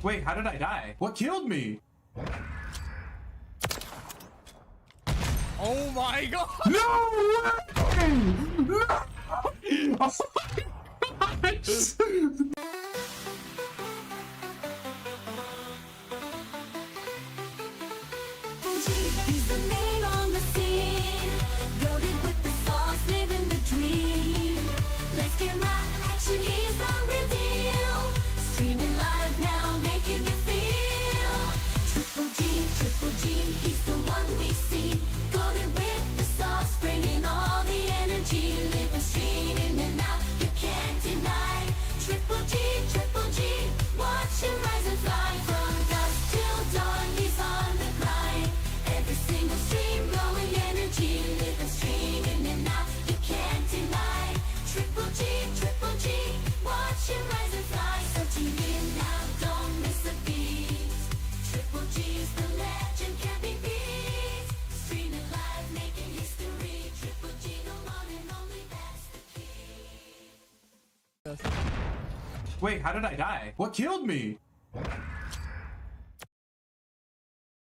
Wait, how did I die? What killed me? Oh my god! No way! No! Oh my gosh! He's the name on the scene, loaded with the sauce, living the dream. Let's get right action, he's the real deal. Streaming live now, making you feel. Triple G, he's the one we see. Loaded with the sauce, bringing all the energy. Living, streaming and out, you can't deny. Triple G, watch him rise and fly. From dusk till dawn, he's on the grind. Every single stream, blowing energy. Living, streaming and out, you can't deny. Triple G, watch him rise and fly. So tune in now, don't miss a beat. Triple G's the legend, can't be beat. Streaming live, making history. Triple G, the one and only, that's the key. Wait, how did I die? What killed me?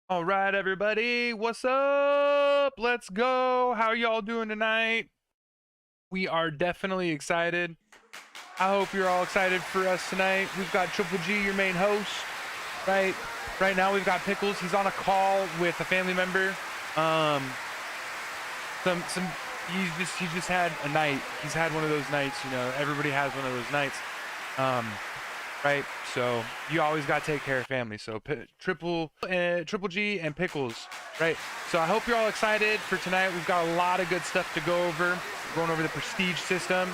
All right, everybody, what's up? Let's go. How are y'all doing tonight? We are definitely excited. I hope you're all excited for us tonight. We've got Triple G, your main host, right? Right now we've got Pickles. He's on a call with a family member. He just had a night. He's had one of those nights, you know. Everybody has one of those nights. Right? So you always got to take care of family. So Triple G and Pickles, right? So I hope you're all excited for tonight. We've got a lot of good stuff to go over. We're going over the prestige system.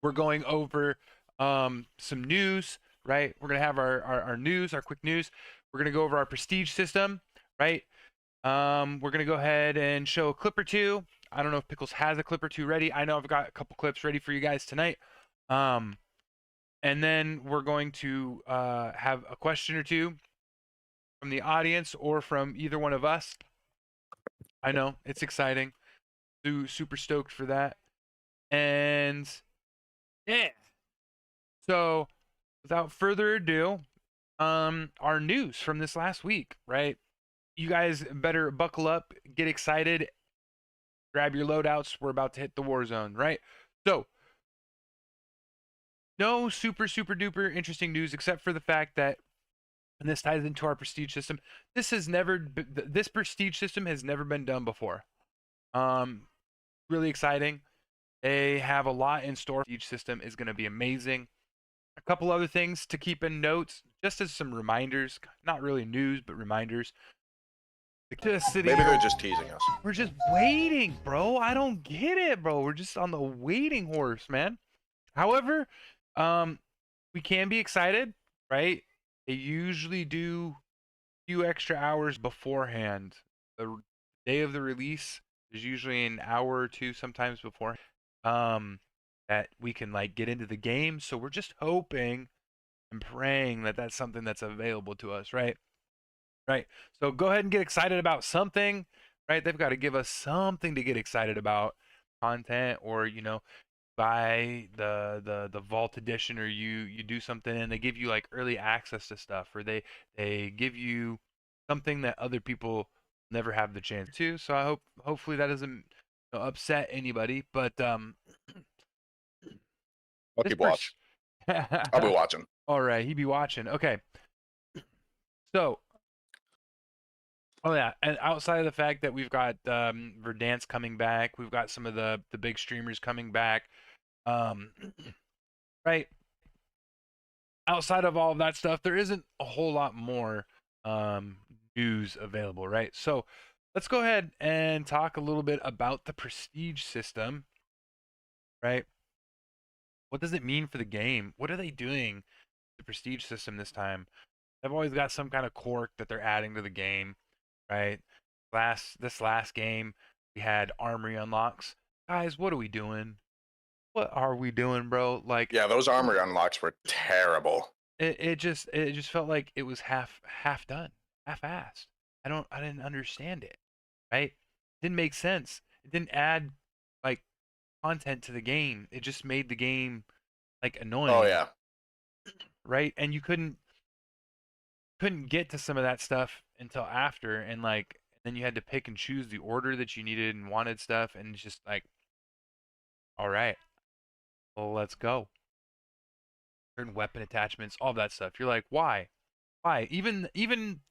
We're going over some news, right? We're gonna have our news, our quick news. We're gonna go over our prestige system, right? We're gonna go ahead and show a clip or two. I don't know if Pickles has a clip or two ready. I know I've got a couple clips ready for you guys tonight. And then we're going to have a question or two from the audience or from either one of us. I know, it's exciting. Super stoked for that. And yeah. So without further ado, our news from this last week, right? You guys better buckle up, get excited, grab your loadouts. We're about to hit the war zone, right? So no super duper interesting news except for the fact that, and this ties into our prestige system, this prestige system has never been done before. Really exciting. They have a lot in store. Each system is going to be amazing. A couple other things to keep in notes, just as some reminders, not really news, but reminders. Maybe they're just teasing us. We're just waiting, bro. I don't get it, bro. We're just on the waiting horse, man. However, we can be excited, right? They usually do a few extra hours beforehand. The day of the release is usually an hour or two, sometimes before, that we can like get into the game. So we're just hoping and praying that that's something that's available to us, right? Right. So go ahead and get excited about something, right? They've got to give us something to get excited about, content, or you know, buy the vault edition, or you do something and they give you like early access to stuff, or they give you something that other people never have the chance to. So I hopefully that doesn't upset anybody, but I'll keep watching. I'll be watching. All right, he be watching. Okay. So oh yeah, and outside of the fact that we've got Verdansk coming back, we've got some of the big streamers coming back, right? Outside of all of that stuff, there isn't a whole lot more news available, right? So let's go ahead and talk a little bit about the prestige system, right? What does it mean for the game? What are they doing with the prestige system this time? They've always got some kind of quirk that they're adding to the game. Right, this last game we had armory unlocks. Guys, what are we doing? What are we doing, bro? Like, yeah, those armory unlocks were terrible. It just felt like it was half done, half-assed. I didn't understand it. Right, it didn't make sense. It didn't add like content to the game. It just made the game like annoying. Oh yeah. Right, and you couldn't couldn't get to some of that stuff until after, and like then you had to pick and choose the order that you needed and wanted stuff, and it's just like, all right, well, let's go. Certain weapon attachments, all that stuff. You're like, why? Why? Even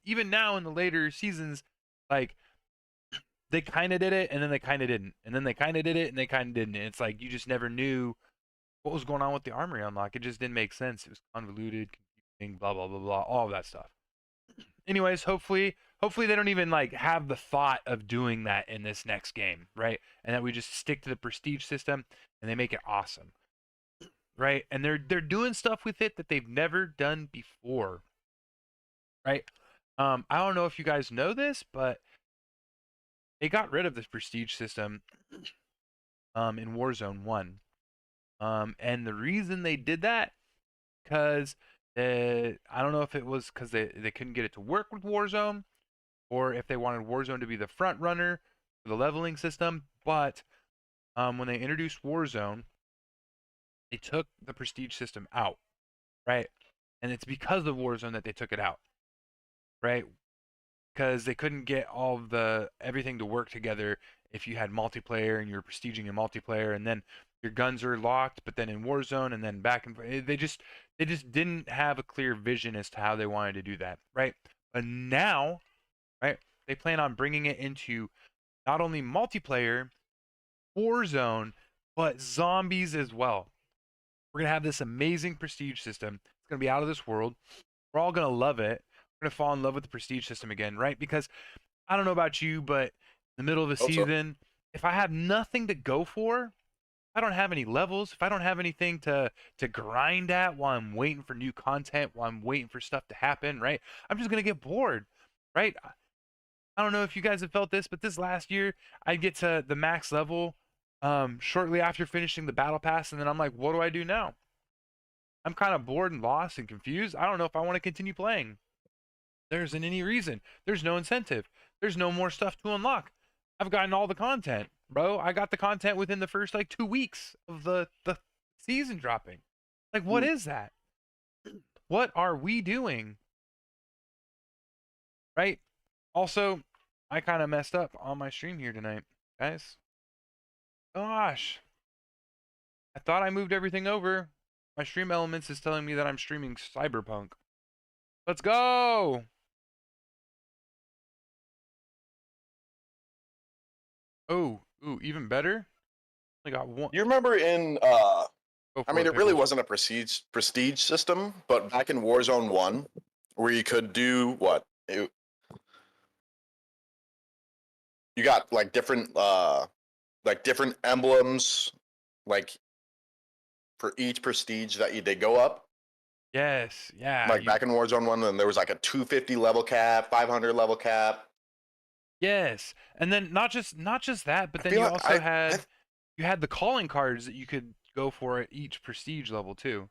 now in the later seasons, like they kind of did it and then they kind of didn't, and then they kind of did it and they kind of didn't. And it's like you just never knew what was going on with the armory unlock. It just didn't make sense. It was convoluted, confusing, blah blah blah blah, all of that stuff. Anyways, hopefully they don't even like have the thought of doing that in this next game, right? And that we just stick to the prestige system and they make it awesome. Right? And they're doing stuff with it that they've never done before. Right? I don't know if you guys know this, but they got rid of the prestige system in Warzone 1. And the reason they did that, because I don't know if it was because they couldn't get it to work with Warzone, or if they wanted Warzone to be the front runner for the leveling system. But when they introduced Warzone, they took the prestige system out, right? And it's because of Warzone that they took it out, right? Because they couldn't get all of everything to work together if you had multiplayer and you were prestiging in multiplayer, and then your guns are locked, but then in Warzone and then back and they just didn't have a clear vision as to how they wanted to do that, right? But now, right, they plan on bringing it into not only multiplayer, Warzone, but zombies as well. We're going to have this amazing prestige system. It's going to be out of this world. We're all going to love it. We're going to fall in love with the prestige system again, right? Because I don't know about you, but in the middle of the season, if I have nothing to go for, if I don't have any levels, if I don't have anything to grind at while I'm waiting for new content, while I'm waiting for stuff to happen, right? I'm just going to get bored, right? I don't know if you guys have felt this, but this last year, I'd get to the max level shortly after finishing the battle pass, and then I'm like, what do I do now? I'm kind of bored and lost and confused. I don't know if I want to continue playing. There isn't any reason. There's no incentive. There's no more stuff to unlock. I've gotten all the content, bro. I got the content within the first like 2 weeks of the season dropping. Like, what is that? What are we doing? Right? Also, I kind of messed up on my stream here tonight, guys. Gosh, I thought I moved everything over. My stream elements is telling me that I'm streaming Cyberpunk. Let's go. Oh, ooh, even better. I got one. You remember in Go for I mean, it really Pickles. wasn't a prestige system, but back in Warzone 1, where you could do what? You got like different emblems, like for each prestige that you did go up. Yes, yeah. Like back in Warzone 1, then there was like a 250 level cap, 500 level cap. Yes, and then not just that, but I then feel you like also had you had the calling cards that you could go for at each prestige level too.